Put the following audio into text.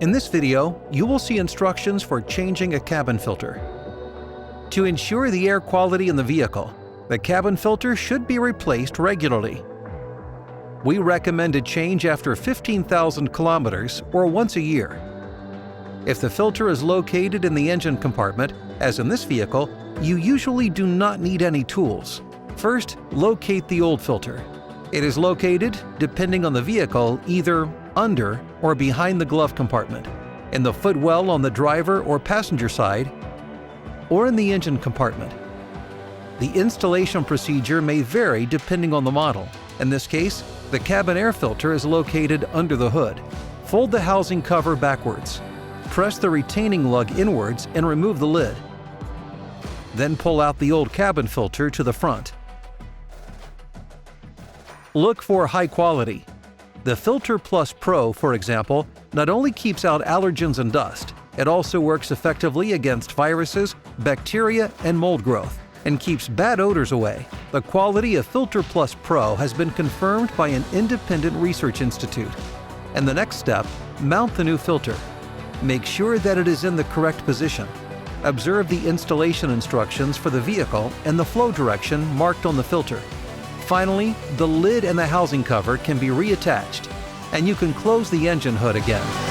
In this video, you will see instructions for changing a cabin filter. To ensure the air quality in the vehicle, the cabin filter should be replaced regularly. We recommend a change after 15,000 kilometers or once a year. If the filter is located in the engine compartment, as in this vehicle, you usually do not need any tools. First, locate the old filter. It is located, depending on the vehicle, either under or behind the glove compartment, in the footwell on the driver or passenger side, or in the engine compartment. The installation procedure may vary depending on the model. In this case, the cabin air filter is located under the hood. Fold the housing cover backwards. Press the retaining lug inwards and remove the lid. Then pull out the old cabin filter to the front. Look for high quality. The FILTER+pro, for example, not only keeps out allergens and dust, it also works effectively against viruses, bacteria, and mold growth, and keeps bad odors away. The quality of FILTER+pro has been confirmed by an independent research institute. And the next step, mount the new filter. Make sure that it is in the correct position. Observe the installation instructions for the vehicle and the flow direction marked on the filter. Finally, the lid and the housing cover can be reattached, and you can close the engine hood again.